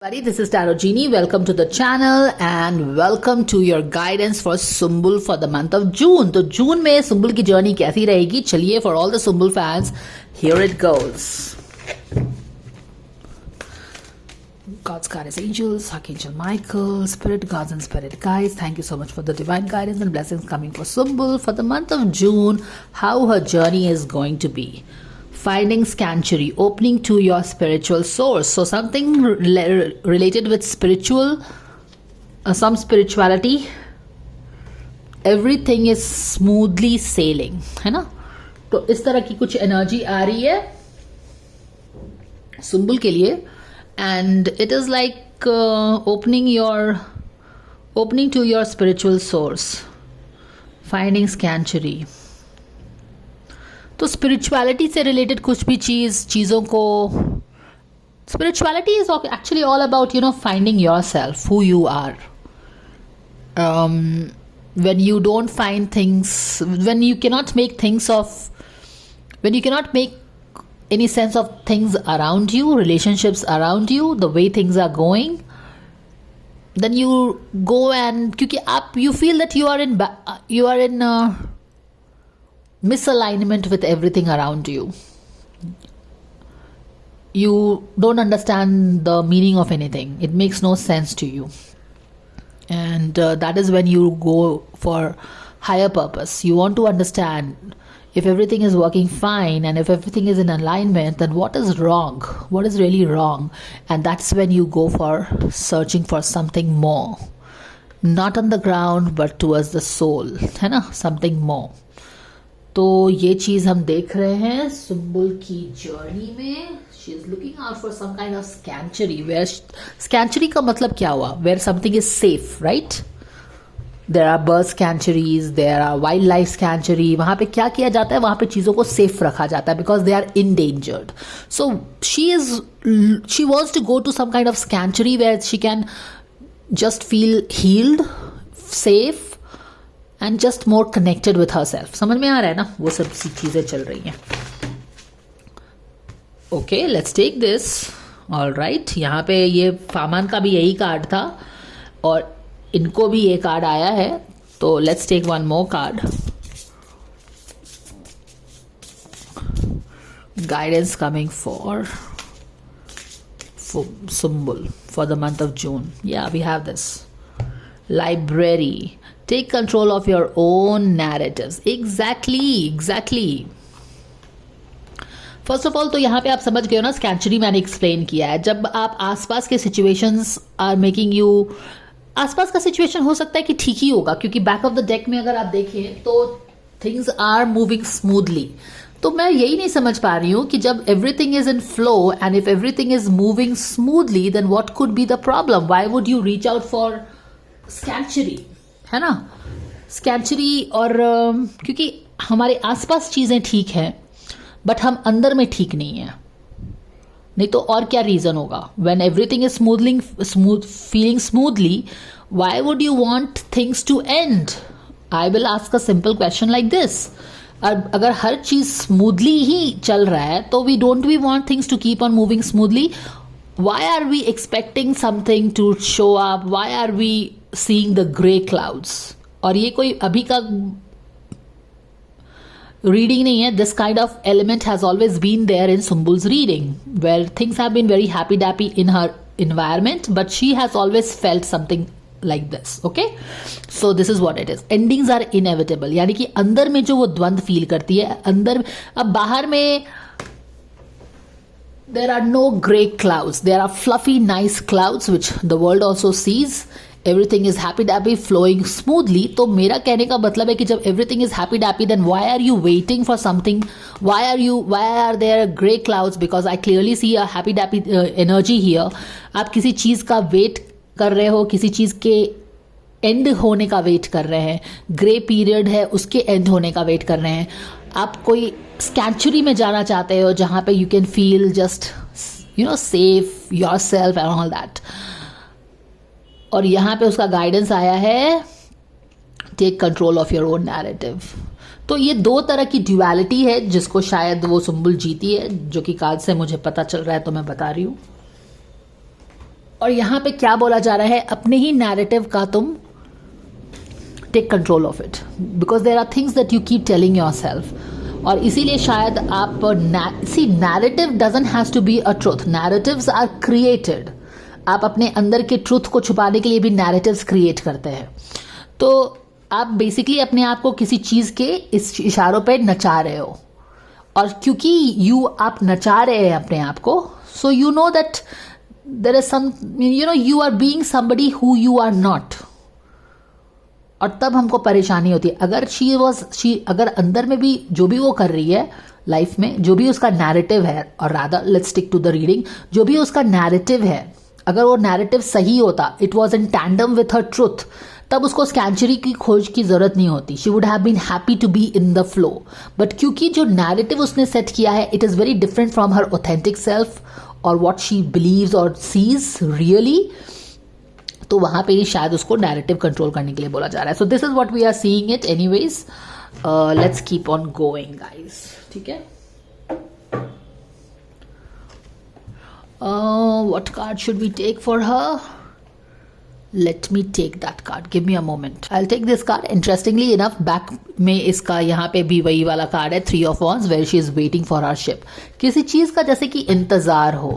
Buddy, this is Tarot Genie. Welcome to the channel and welcome to your guidance for Sumbul for the month of June. तो जून में सुम्बुल की journey कैसी रहेगी? चलिए, for all the Sumbul fans, here it goes. God's guidance angels, Archangel Michael, spirit guards and spirit guides, thank you so much for the divine guidance and blessings coming for Sumbul for the month of June, how her journey is going to be. Finding sanctuary, opening to your spiritual source. So something related with spiritual, some spirituality. Everything is smoothly sailing, है ना? तो इस तरह की कुछ energy आ रही है सुम्बुल के लिए, and it is like opening to your spiritual source, finding sanctuary. तो स्पिरिचुअलिटी से रिलेटेड कुछ भी चीज़ों को, spirituality is actually all about finding yourself, who you are. When you don't find things, when you cannot make any sense of things around you, relationships around you, the way things are going, then you go and क्योंकि you feel that you are in misalignment with everything around you. You don't understand the meaning of anything. It makes no sense to you. And that is when you go for higher purpose. You want to understand if everything is working fine and if everything is in alignment, then what is wrong? What is really wrong? And that's when you go for searching for something more. Not on the ground, but towards the soul. है ना? Something more. तो ये चीज हम देख रहे हैं सुम्बुल की जर्नी में. She is looking out for some kind of स्कैंचरी. वेयर स्कैंचरी का मतलब क्या हुआ? Where something is safe, right? There are bird स्कैंचरीज, there are wild life स्कैंचरी. वहां पे क्या किया जाता है? वहां पे चीजों को सेफ रखा जाता है because they are endangered. So she wants to go to some kind of स्कैंचरी where she can just feel healed, safe and just more connected with herself. समझ में आ रहा है ना? वो सब सी चीजें चल रही हैं. Okay, let's take this. All right, यहाँ पे ये फामान का भी यही कार्ड था और इनको भी ये कार्ड आया है. तो let's take one more card. Guidance coming for Sumbul for the month of June. Yeah, we have this. Library. Take control of your own narratives. Exactly. First of all तो यहाँ पे आप समझ गए हो ना, स्कैंचरी मैंने एक्सप्लेन किया है. जब आप आसपास के सिचुएशंस आर मेकिंग यू, आसपास का सिचुएशन हो सकता है कि ठीक ही होगा क्योंकि बैक ऑफ द डेक में अगर आप देखें तो थिंग्स आर मूविंग स्मूथली. तो मैं यही नहीं समझ पा रही हूँ कि जब everything is in flow and if everything is moving smoothly then what could be the problem? Why would you reach out for स्कैंचरी, है ना? स्कैंचरी. और क्योंकि हमारे आसपास चीजें ठीक हैं बट हम अंदर में ठीक नहीं है. नहीं तो और क्या रीजन होगा? When everything is feeling smoothly, why would you want things to end? I will ask a simple question like this. अगर हर चीज स्मूथली ही चल रहा है तो we want things to keep on moving smoothly. Why are we expecting something to show up? Why are we seeing the grey clouds? और ये कोई अभी का reading नहीं है. This kind of element has always been there in Sumbul's reading, where things have been very happy-dappy in her environment, but she has always felt something like this. Okay? So this is what it is. Endings are inevitable. यानी कि अंदर में जो वो द्वंद feel करती है, अंदर, अब बाहर में there are no grey clouds. There are fluffy, nice clouds which the world also sees. Everything is happy-dappy, flowing smoothly. तो मेरा कहने का मतलब है कि जब everything is happy-dappy, then why are you waiting for something? Why are there grey clouds? Because I clearly see a happy-dappy energy here. आप किसी चीज़ का वेट कर रहे हो, किसी चीज़ के एंड होने का वेट कर रहे हैं. ग्रे पीरियड है, उसके एंड होने का वेट कर रहे हैं. आप कोई स्कैंचुरी में जाना चाहते हो जहां पे you can feel just safe yourself and all that. और यहां पे उसका गाइडेंस आया है, take control of your own narrative. तो ये दो तरह की ड्युअलिटी है जिसको शायद वो सुम्बुल जीती है, जो कि कार्ड से मुझे पता चल रहा है तो मैं बता रही हूँ. और यहाँ पे क्या बोला जा रहा है, अपने ही नैरेटिव का तुम take control of it, because there are things that you keep telling yourself. और इसीलिए शायद आप see narrative doesn't has to be a truth, narratives are created. आप अपने अंदर के ट्रुथ को छुपाने के लिए भी नैरेटिव्स क्रिएट करते हैं। तो आप बेसिकली अपने आप को किसी चीज़ के इस इशारों पे नचा रहे हो, और क्योंकि आप नचा रहे हैं अपने आप को, so you know that there is some, you are being somebody who you are not. और तब हमको परेशानी होती है। अगर अंदर में भी जो भी वो कर रही है लाइफ में, जो भी उसका नैरेटिव है, और rather let's stick to the reading, जो भी उसका नैरेटिव है, अगर वो नैरेटिव सही होता, it was in tandem with her truth, तब उसको स्कैंचरी की खोज की जरूरत नहीं होती। She would have been happy to be in the flow. But क्योंकि जो नैरेटिव उसने सेट किया है, it is very different from her authentic self और वॉट शी बिलीव्स और सीज रियली, तो वहां पे ही शायद उसको नैरेटिव कंट्रोल करने के लिए बोला जा रहा है। So this is what we are seeing it. Anyways, let's keep on going guys, ठीक है। What card should we take for her? Let me take that card. Give me a moment. I'll take this card. Interestingly enough, back में इसका यहाँ पे भी वही वाला card है, 3 of Wands, where she is waiting for her ship. किसी चीज का जैसे कि इंतजार हो,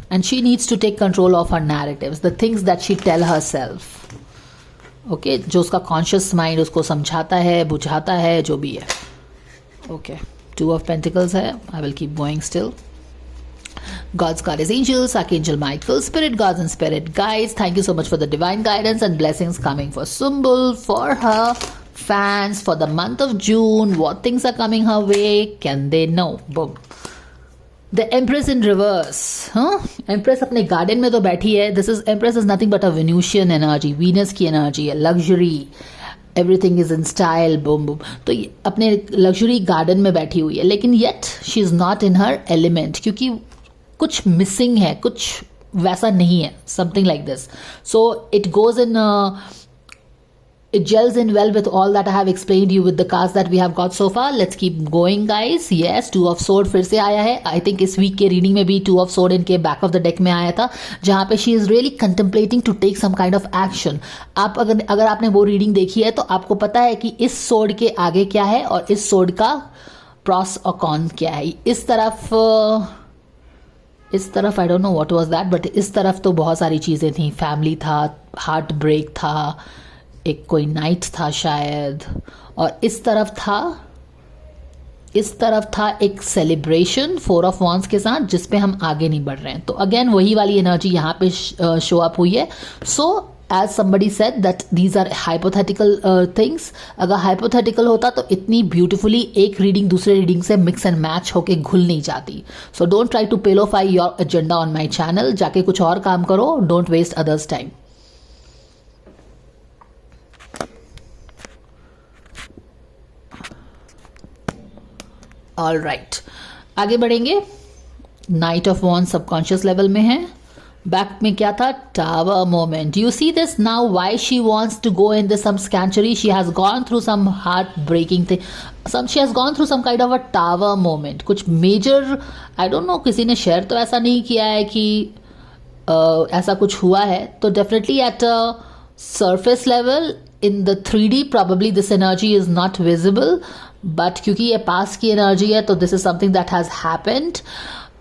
and she needs to take control of her narratives, the things that she tell herself. Okay, जो उसका conscious mind उसको समझाता है, बुझाता है, जो भी है. Okay. 2 of Pentacles है. I will keep going still. God's card is angels, Archangel Michael, spirit guides and spirit guides. Thank you so much for the divine guidance and blessings coming for Sumbul, for her fans, for the month of June. What things are coming her way? Can they know? Boom. The Empress in reverse. Empress अपने garden में तो बैठी है. Empress is nothing but a Venusian energy. Venus की energy है. Luxury. Everything is in style, boom boom. तो अपने luxury garden में बैठी हुई है, लेकिन yet she is not in her element, क्योंकि कुछ मिसिंग है, कुछ वैसा नहीं है, something like this. So it goes in, it gels in well with all that I have explained you with the cards that we have got so far. Let's keep going guys. Yes, 2 of Sword फिर से आया है. I think इस week के reading में भी 2 of Sword इनके back of the deck में आया था, जहाँ पे she is really contemplating to take some kind of action. आप अगर आपने वो रीडिंग देखी है तो आपको पता है कि इस sword के आगे क्या है और इस sword का प्रॉस और कॉन क्या है. इस तरफ आई don't know what was that, but इस तरफ तो बहुत सारी चीज़ें थी. फैमिली था, हार्ट ब्रेक था, एक कोई नाइट था शायद, और इस तरफ था एक सेलिब्रेशन 4 ऑफ वॉन्ड्स के साथ, जिस पे हम आगे नहीं बढ़ रहे हैं. तो अगेन वही वाली एनर्जी यहाँ पे शो अप हुई है. So as somebody said that these are hypothetical things. अगर हाइपोथेटिकल होता तो इतनी ब्यूटिफुली एक रीडिंग दूसरे रीडिंग से मिक्स एंड मैच होके घुल नहीं जाती. So don't try to pelofy your agenda on my channel. जाके कुछ और काम करो. Don't waste others time. All right, आगे बढ़ेंगे. Knight of wand subconscious level में है. बैक में क्या था? Tower moment. You see this now why she wants to go in this some स्कैंचरी. She has gone through some heartbreaking thing. She has gone through some kind of a tower moment. कुछ major, I don't no, किसी ने share तो ऐसा नहीं किया है कि ऐसा कुछ हुआ है. तो definitely at a surface level in the 3D probably this energy is not visible, but क्योंकि ये पास की एनर्जी है तो this is something that has happened.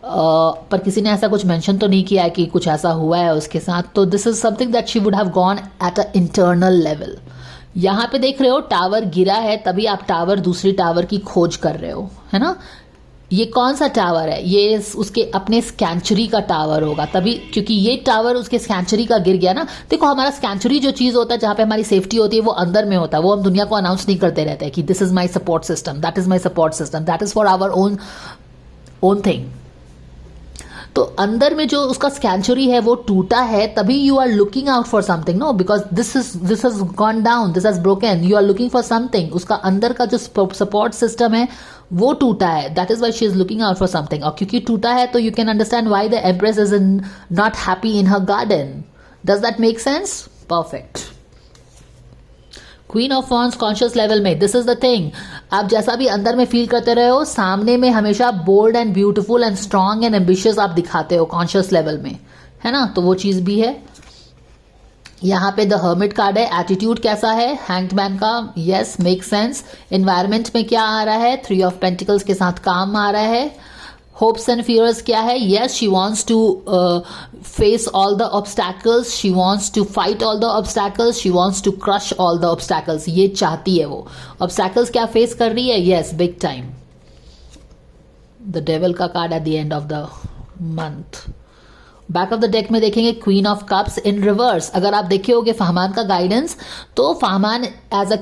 पर किसी ने ऐसा कुछ मेंशन तो नहीं किया है कि कुछ ऐसा हुआ है उसके साथ. तो this is something that she would have gone at an internal level. यहाँ पे देख रहे हो टावर गिरा है, तभी आप टावर, दूसरी टावर की खोज कर रहे हो, है ना. ये कौन सा टावर है? ये उसके अपने स्कैंचरी का टावर होगा, तभी, क्योंकि ये टावर उसके स्कैंचरी का गिर गया ना. देखो, हमारा स्कैंचरी जो चीज़ होता है जहाँ पे हमारी सेफ्टी होती है वो अंदर में होता है. वो हम दुनिया को अनाउंस नहीं करते रहते हैं कि this is my support system, that is my support system, that is for our own thing. तो अंदर में जो उसका स्कैंचरी है वो टूटा है, तभी you are looking out for something. No, because this has gone down, this has broken, you are looking for something. उसका अंदर का जो सपोर्ट सिस्टम है वो टूटा है. That is why she is looking out for something. और क्योंकि टूटा है तो you can understand why the empress is not happy in her garden. Does that make sense? Perfect. Queen of wands conscious level में, this is the thing, आप जैसा भी अंदर में फील करते रहे हो, सामने में हमेशा bold and beautiful and strong and ambitious आप दिखाते हो कॉन्शियस लेवल में, है ना, तो वो चीज भी है। यहाँ पे द हर्मिट कार्ड है, एटीट्यूड कैसा है हैंग्ड मैन का, यस मेक सेंस। एनवायरमेंट में क्या आ रहा है, 3 ऑफ पेंटिकल्स के साथ काम आ रहा है। होप्स एंड फियर्स क्या है, yes she wants to face all the obstacles, she wants to fight all the obstacles, she wants to crush all the obstacles, ये चाहती है वो। ऑब्स्टैकल्स क्या फेस कर रही है, yes big time. The devil का card at the end of the month. Back of the deck में देखेंगे queen of cups in reverse. अगर आप देखे होगे फहमान का गाइडेंस, तो Fahmaan as a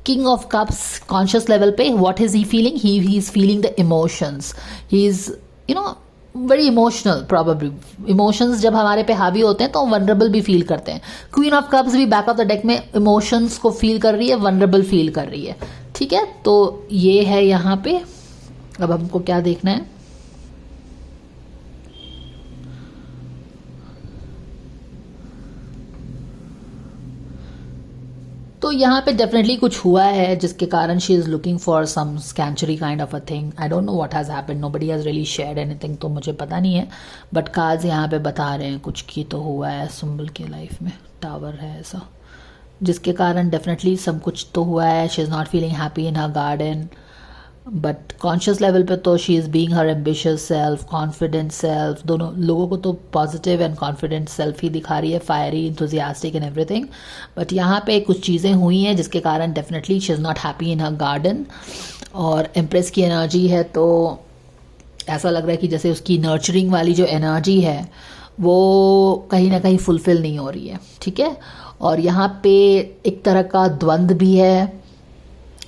king of cups conscious level पे what is he feeling, he is feeling the emotions, he is you know very emotional probably. Emotions जब हमारे पे हावी होते हैं तो वनरेबल भी फील करते हैं। क्वीन ऑफ कप्स भी बैक ऑफ द डेक में इमोशंस को फील कर रही है, वनरेबल फील कर रही है, ठीक है। तो ये है यहाँ पे। अब हमको क्या देखना है, तो यहाँ पे डेफिनेटली कुछ हुआ है जिसके कारण she is looking for some स्कैंचरी kind of a thing. I don't know what has happened, nobody has really shared anything, तो मुझे पता नहीं है, बट कार्ड्स यहाँ पे बता रहे हैं कुछ की तो हुआ है सुंबल के लाइफ में। टावर है ऐसा, जिसके कारण डेफिनेटली सब कुछ तो हुआ है। She is not feeling happy in her garden, but conscious level पे तो she is being her ambitious self, confident self. दोनों लोगों को तो पॉजिटिव एंड कॉन्फिडेंट सेल्फ ही दिखा रही है, fiery, enthusiastic and everything. But यहाँ पे कुछ चीज़ें हुई हैं जिसके कारण definitely she is not happy in her garden. और एम्प्रेस की एनर्जी है, तो ऐसा लग रहा है कि जैसे उसकी नर्चरिंग वाली जो एनर्जी है वो कहीं ना कहीं फुलफिल नहीं हो रही है, ठीक है। और यहाँ पे एक तरह का द्वंद्व भी है,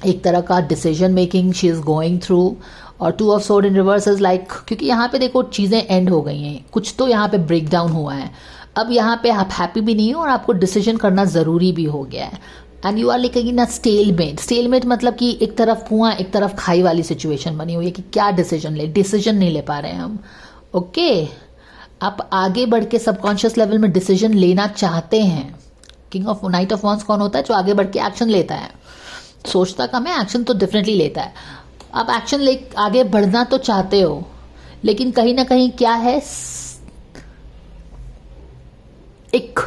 एक तरह का decision making she is going through. और 2 of sword in reverse is like, क्योंकि यहाँ पे देखो चीज़ें एंड हो गई हैं, कुछ तो यहाँ पे ब्रेक डाउन हुआ है। अब यहाँ पे आप हैप्पी भी नहीं हो और आपको डिसीजन करना ज़रूरी भी हो गया है। And you are like in a stalemate. Stalemate मतलब कि एक तरफ कुआं एक तरफ खाई वाली सिचुएशन बनी हुई है कि क्या डिसीजन ले, डिसीजन नहीं ले पा रहे हैं हम, ओके। आप आगे बढ़ के सबकॉन्शियस लेवल में डिसीजन लेना चाहते हैं। King of night of wands कौन होता है, जो आगे बढ़ के एक्शन लेता है, सोचता कम है, एक्शन तो डेफिनेटली लेता है। आप एक्शन ले आगे बढ़ना तो चाहते हो, लेकिन कहीं ना कहीं क्या है, एक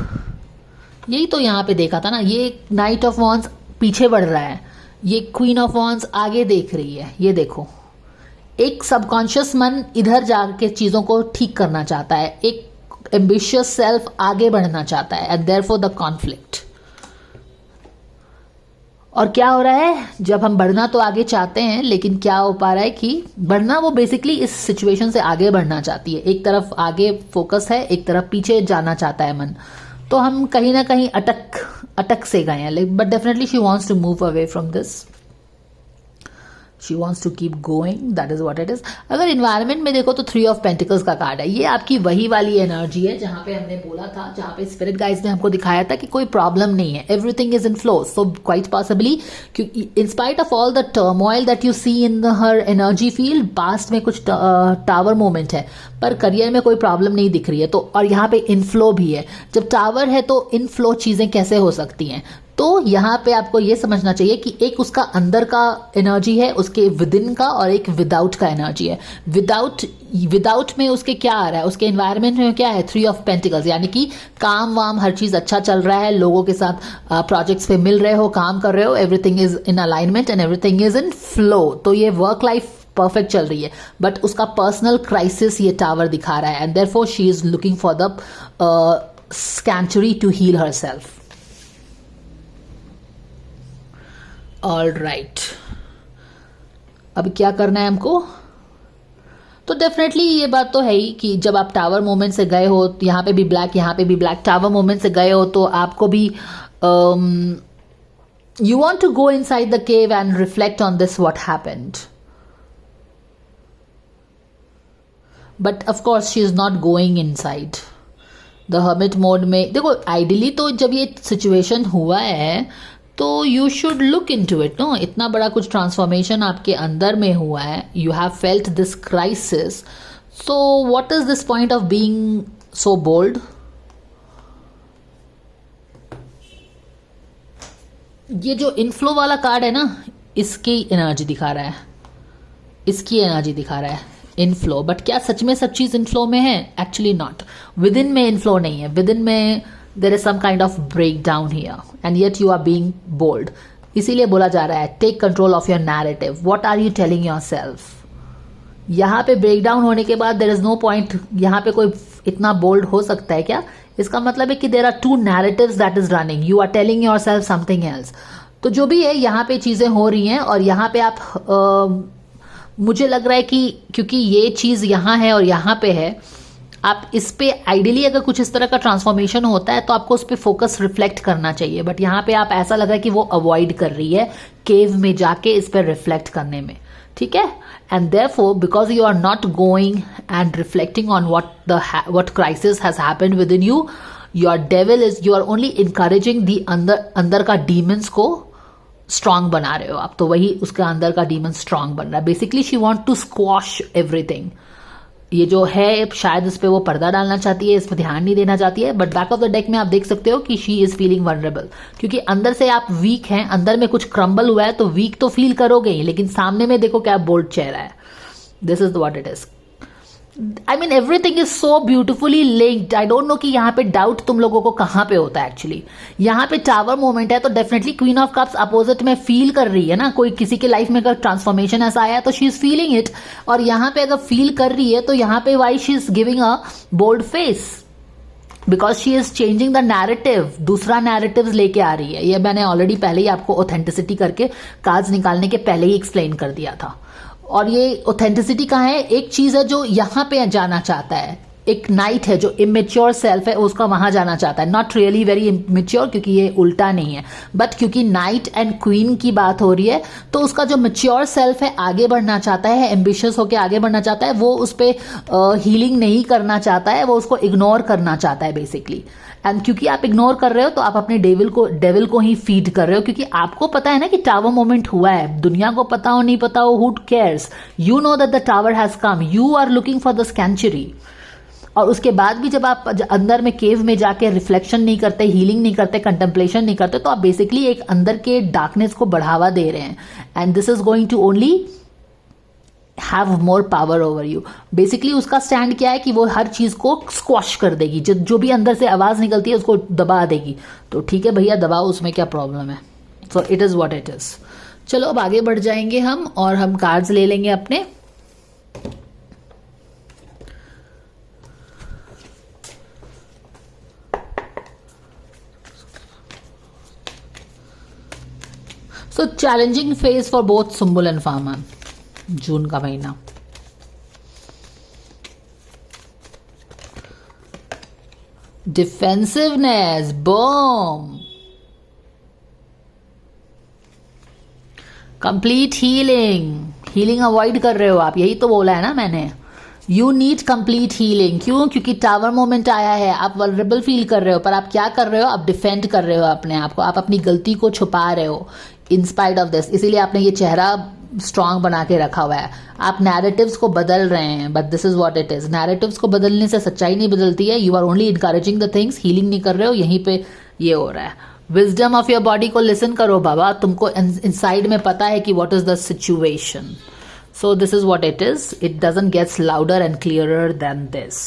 यही तो यहाँ पे देखा था ना, ये नाइट ऑफ वॉन्ड्स पीछे बढ़ रहा है, ये क्वीन ऑफ वॉन्ड्स आगे देख रही है। ये देखो, एक सबकॉन्शियस मन इधर जाके चीजों को ठीक करना चाहता है, एक एम्बिशियस सेल्फ आगे बढ़ना चाहता है, एंड देयरफॉर द कॉन्फ्लिक्ट। और क्या हो रहा है, जब हम बढ़ना तो आगे चाहते हैं, लेकिन क्या हो पा रहा है कि बढ़ना, वो बेसिकली इस सिचुएशन से आगे बढ़ना चाहती है। एक तरफ आगे फोकस है, एक तरफ पीछे जाना चाहता है मन। तो हम कहीं ना कहीं अटक से गए हैं, but definitely she wants to move away from this, she wants to keep going, that is what it is. अगर इन्वायरमेंट में देखो तो 3 ऑफ पेंटिकल्स का कार्ड है, ये आपकी वही वाली एनर्जी है जहां पे हमने बोला था, जहां पे स्पिरिट गाइड्स ने हमको दिखाया था कि कोई प्रॉब्लम नहीं है, everything is in flow. So quite possibly, in spite of all the turmoil that you see in her energy field, past में कुछ टावर मोमेंट है, पर करियर में कोई प्रॉब्लम नहीं दिख रही है। तो और यहाँ पे इनफ्लो भी है। जब टावर है तो इनफ्लो चीजें कैसे हो सकती हैं, तो यहाँ पे आपको ये समझना चाहिए कि एक उसका अंदर का एनर्जी है, उसके विद इन का, और एक विदाउट का एनर्जी है। विदाउट में उसके क्या आ रहा है, उसके एनवायरनमेंट में क्या है, 3 ऑफ पेंटिकल्स, यानी कि काम वाम हर चीज अच्छा चल रहा है, लोगों के साथ प्रोजेक्ट्स पे मिल रहे हो, काम कर रहे हो, everything is in alignment and everything is in flow. तो ये वर्क लाइफ परफेक्ट चल रही है, बट उसका पर्सनल क्राइसिस ये टावर दिखा रहा है, and therefore she is looking for the स्कैंचरी to heal herself. All right, अब क्या करना है हमको, तो डेफिनेटली ये बात तो है ही कि जब आप टावर मोमेंट से गए हो, यहाँ पे भी ब्लैक, यहाँ पे भी ब्लैक, टावर मोमेंट से गए हो, तो आपको भी you want to go inside the cave and reflect on this what happened, but of course she is not going inside the hermit mode में। देखो आइडियली तो जब ये सिचुएशन हुआ है तो you should look into it, no, इतना बड़ा कुछ ट्रांसफॉर्मेशन आपके अंदर में हुआ है, you have felt this crisis, so what is this point of being so bold. ये जो इनफ्लो वाला कार्ड है ना, इसकी एनर्जी दिखा रहा है, इसकी एनर्जी दिखा रहा है इनफ्लो। बट क्या सच में सब चीज इनफ्लो में है? Actually not. विद इन में इनफ्लो नहीं है, विद इन में there is some kind of break down here and yet you are being bold. इसीलिए बोला जा रहा है take control of your narrative, what are you telling yourself. यहाँ पे ब्रेक डाउन होने के बाद देयर इज नो पॉइंट, यहाँ पे कोई इतना बोल्ड हो सकता है क्या? इसका मतलब है कि there are two narratives that is running, you are telling yourself something else. तो जो भी है यहाँ पे चीजें हो रही हैं और यहाँ पे आप मुझे लग रहा है कि क्योंकि ये चीज यहाँ है और यहाँ पे है, आप इस पे आइडियली अगर कुछ इस तरह का ट्रांसफॉर्मेशन होता है तो आपको उस पर फोकस रिफ्लेक्ट करना चाहिए। बट यहाँ पे आप ऐसा लग रहा है कि वो अवॉइड कर रही है केव में जाके इस पर रिफ्लेक्ट करने में, ठीक है। And therefore because you are not going and reflecting on what crisis has happened within you, your devil is, you are only encouraging the अंदर का डीमंस को स्ट्रांग बना रहे हो आप। तो वही उसके अंदर का डीमन स्ट्रांग बन रहा है। Basically she want to squash everything. ये जो है शायद इस पे वो पर्दा डालना चाहती है, इस पर ध्यान नहीं देना चाहती है। But back of the deck में आप देख सकते हो कि शी इज फीलिंग वनरेबल, क्योंकि अंदर से आप वीक हैं, अंदर में कुछ क्रम्बल हुआ है तो वीक तो फील करोगे ही, लेकिन सामने में देखो क्या बोल्ड चेहरा है। This is what it is. I mean everything is so beautifully linked. I don't no कि यहाँ पे डाउट तुम लोगों को कहाँ पे होता है एक्चुअली। यहाँ पे टावर मोमेंट है तो definitely queen of cups opposite में फील कर रही है ना। कोई किसी के लाइफ में अगर ट्रांसफॉर्मेशन ऐसा आया तो शी इज फीलिंग इट, और यहाँ पे अगर फील कर रही है तो यहाँ पे why she is giving a bold face, because she is changing the narrative. दूसरा नैरेटिव लेके आ रही है। ये मैंने ऑलरेडी पहले ही आपको ऑथेंटिसिटी करके कार्ड्स निकालने के पहले ही एक्सप्लेन कर दिया था। और ये ऑथेंटिसिटी कहाँ है? एक चीज है जो यहाँ पे जाना चाहता है, एक नाइट है जो इमेच्योर सेल्फ है उसका वहां जाना चाहता है। नॉट रियली वेरी इमेच्योर क्योंकि ये उल्टा नहीं है, बट क्योंकि नाइट एंड क्वीन की बात हो रही है तो उसका जो मेच्योर सेल्फ है आगे बढ़ना चाहता है, एम्बिशियस होकर आगे बढ़ना चाहता है। वो उस पर हीलिंग नहीं करना चाहता है, वो उसको इग्नोर करना चाहता है बेसिकली। एंड क्योंकि आप इग्नोर कर रहे हो तो आप अपने डेविल को ही फीड कर रहे हो, क्योंकि आपको पता है ना कि टावर मोमेंट हुआ है। दुनिया को पता हो नहीं पता हो, who cares, you know that the tower has come, you are looking for the स्कैंचुरी। और उसके बाद भी जब आप अंदर में केव में जाके रिफ्लेक्शन नहीं करते, हीलिंग नहीं करते, कंटेम्पलेशन नहीं करते, तो आप बेसिकली एक अंदर के डार्कनेस को बढ़ावा दे रहे हैं। And this is going to only have more power over you. Basically उसका स्टैंड क्या है कि वो हर चीज को स्क्वॉश कर देगी, जो भी अंदर से आवाज निकलती है उसको दबा देगी। तो ठीक है भैया, दबाओ, उसमें क्या प्रॉब्लम है। So it is what it is. चलो अब आगे बढ़ जाएंगे हम और हम कार्ड्स ले लेंगे अपने। So challenging phase for both Sumbul and Fahmaan, June का महीना। Defensiveness, balm, complete healing avoid कर रहे हो आप, यही तो बोला है ना मैंने। You need complete healing. क्यों? क्योंकि टावर मोमेंट आया है, आप वल्नरेबल फील कर रहे हो, पर आप क्या कर रहे हो? आप डिफेंड कर रहे हो अपने आप को, आप अपनी गलती को छुपा रहे हो इन स्पाइट ऑफ दिस। इसीलिए आपने ये चेहरा स्ट्रांग बना के रखा हुआ है। आप नैरेटिव्स को बदल रहे हैं, but this is what it is. Narratives को बदलने से सच्चाई नहीं बदलती है। You are only encouraging the things, healing नहीं कर रहे हो। यहीं पे ये हो रहा है। विजडम ऑफ योर बॉडी को लिसन करो बाबा, तुमको इनसाइड में पता है कि what is the situation. So this is what it is. It doesn't gets louder and clearer than this.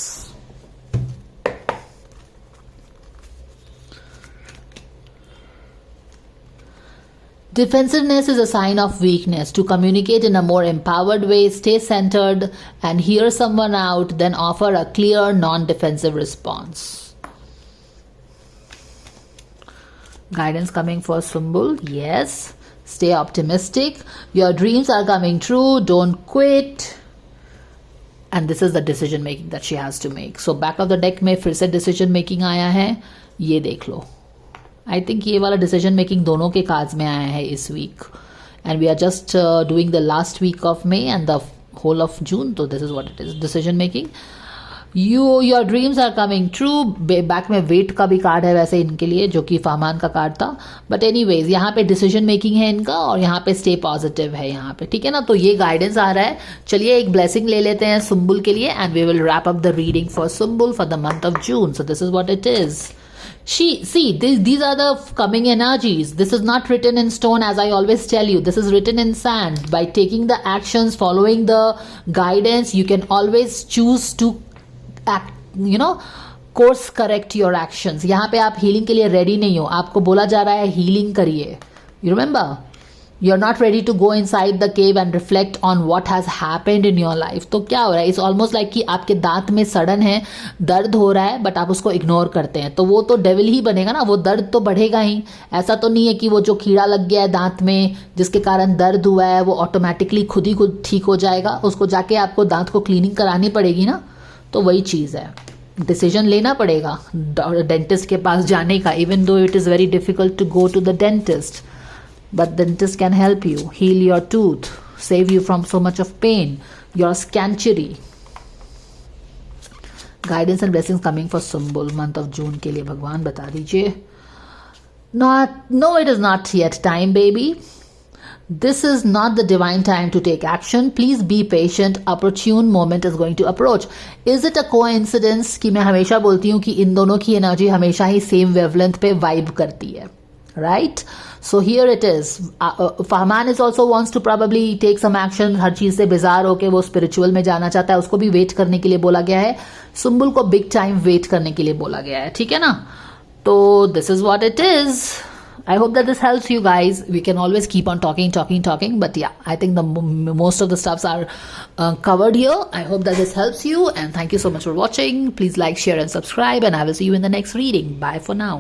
Defensiveness is a sign of weakness. To communicate in a more empowered way, stay centered and hear someone out, then offer a clear, non-defensive response. Guidance coming for Sumbul. Yes. Stay optimistic. Your dreams are coming true. Don't quit. And this is the decision making that she has to make. So back of the deck में फिर से decision making आया है, ये देख लो। I think ये वाला decision making दोनों के कार्ड्स में आया है इस week, and we are just doing the last week of May and the whole of June. तो this is what it is, decision making. Your dreams are coming true. Back में wait का भी card है वैसे इनके लिए, जो कि फाहमान का कार्ड था। बट एनीवेज यहाँ पे डिसीजन मेकिंग है इनका, और यहाँ पे स्टे पॉजिटिव है यहाँ पे, ठीक है ना। तो ये गाइडेंस आ रहा है। चलिए एक ब्लेसिंग ले लेते हैं सुम्बुल के लिए, and we will wrap up the reading for Sumbul for the month of June. So this is what it is. These are the coming energies. This is not written in stone, as I always tell you. This is written in sand. By taking the actions, following the guidance, you can always choose to act, course correct your actions. यहाँ पे आप healing के लिए ready नहीं हो. आपको बोला जा रहा है हीलिंग करिए. You remember, you are not ready to go inside the cave and reflect on what has happened in your life. तो क्या हो रहा है, इट्स ऑलमोस्ट लाइक कि आपके दांत में सड़न है, दर्द हो रहा है, बट आप उसको इग्नोर करते हैं. तो वो तो डेविल ही बनेगा ना, वो दर्द तो बढ़ेगा ही. ऐसा तो नहीं है कि वो जो कीड़ा लग गया है दांत में जिसके कारण दर्द हुआ है वो ऑटोमेटिकली खुद ही खुद ठीक हो जाएगा. उसको जाके आपको दांत को क्लीनिंग करानी पड़ेगी ना. तो वही चीज़ है, डिसीजन लेना पड़ेगा डेंटिस्ट के पास जाने का. Even though it is very difficult to go to the dentist, but dentist can help you heal your tooth, save you from so much of pain, your scanchery. Guidance and blessings coming for Sumbul month of June के लिए भगवान बता दीजिए. No, it is not yet time, baby. This is not the divine time to take action. Please be patient. Opportune moment is going to approach. Is it a coincidence कि मैं हमेशा बोलती हूँ कि इन दोनों की एनर्जी हमेशा ही सेम वेवलेंथ पे वाइब करती है, right? So here it is. Fahman is also wants to probably take some action. हर चीज से बेजार होके वो स्पिरिचुअल में जाना चाहता है. उसको भी वेट करने के लिए बोला गया है. सुम्बुल को बिग टाइम वेट करने के लिए बोला गया है. ठीक है ना. तो this is what it is. I hope that this helps you guys. We can always keep on talking, but yeah, I think the most of the stuffs are covered here. I hope that this helps you, and thank you so much for watching. Please like, share, and subscribe, and I will see you in the next reading. Bye for now.